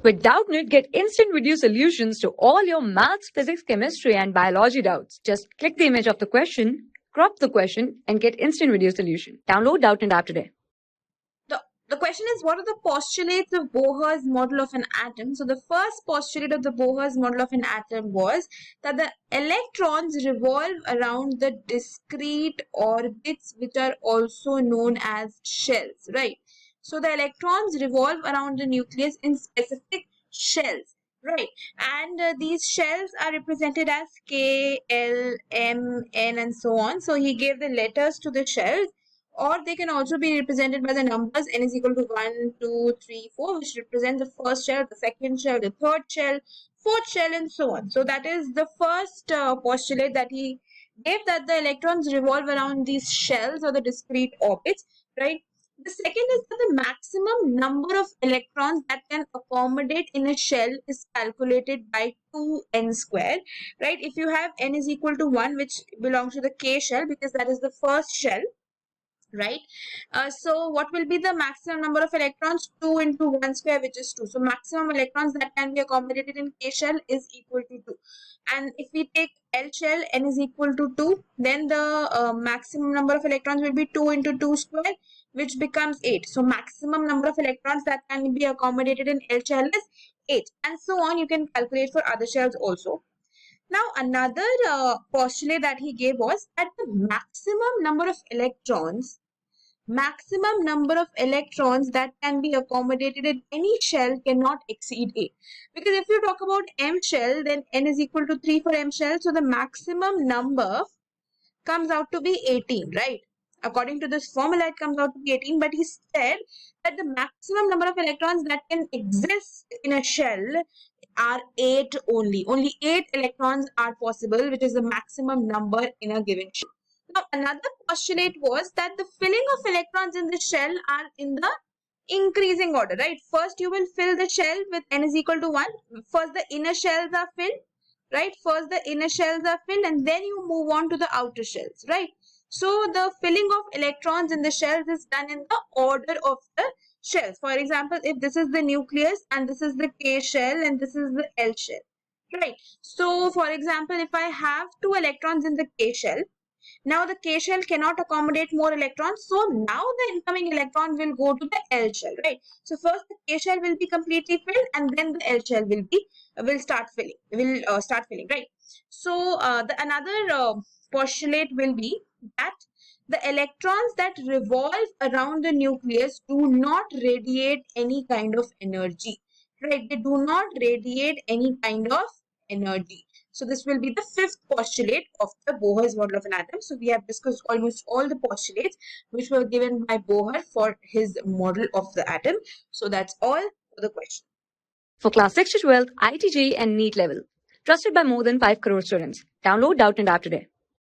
With Doubtnut, get instant video solutions to all your maths, physics, chemistry, and biology doubts. Just click the image of the question, crop the question, and get instant video solution. Download Doubtnut app today. The question is, what are the postulates of Bohr's model of an atom? So the first postulate of the Bohr's model of an atom was that the electrons revolve around the discrete orbits, which are also known as shells, right? So the electrons revolve around the nucleus in specific shells, right? And these shells are represented as K, L, M, N, and so on. So he gave the letters to the shells, or they can also be represented by the numbers n is equal to 1, 2, 3, 4, which represent the first shell, the second shell, the third shell, fourth shell, and so on. So that is the first postulate that he gave, that the electrons revolve around these shells or the discrete orbits, right? The second is that the maximum number of electrons that can accommodate in a shell is calculated by 2n square, right? If you have n is equal to 1, which belongs to the K shell because that is the first shell, right? So what will be the maximum number of electrons? 2 into 1 square, which is 2. So maximum electrons that can be accommodated in K shell is equal to 2. And if we take L shell, n is equal to 2, then the maximum number of electrons will be 2 into 2 square, which becomes 8. So maximum number of electrons that can be accommodated in L shell is 8. And so on, you can calculate for other shells also. Now, another postulate that he gave was that the maximum number of electrons that can be accommodated in any shell cannot exceed 8. Because if you talk about M shell, then n is equal to 3 for M shell. So the maximum number comes out to be 18, right? According to this formula, it comes out to be 18. But he said that the maximum number of electrons that can exist in a shell are 8 only. Only 8 electrons are possible, which is the maximum number in a given shell. Now, another postulate was that the filling of electrons in the shell are in the increasing order, right? First, you will fill the shell with n is equal to 1. First, the inner shells are filled, right? First, the inner shells are filled, and then you move on to the outer shells, right? So, the filling of electrons in the shells is done in the order of the shells. For example, if this is the nucleus and this is the K shell and this is the L shell, right? So, for example, if I have 2 electrons in the K shell, now the K shell cannot accommodate more electrons. So now the incoming electron will go to the L shell, right? So first the K shell will be completely filled, and then the L shell will start filling, right? So another postulate will be that the electrons that revolve around the nucleus do not radiate any kind of energy, right? They do not radiate any kind of energy. So this will be the fifth postulate of the Bohr's model of an atom. So we have discussed almost all the postulates which were given by Bohr for his model of the atom. So that's all for the question. For class 6 to 12, IIT JEE and NEET level. Trusted by more than 5 crore students. Download Doubtnut app today.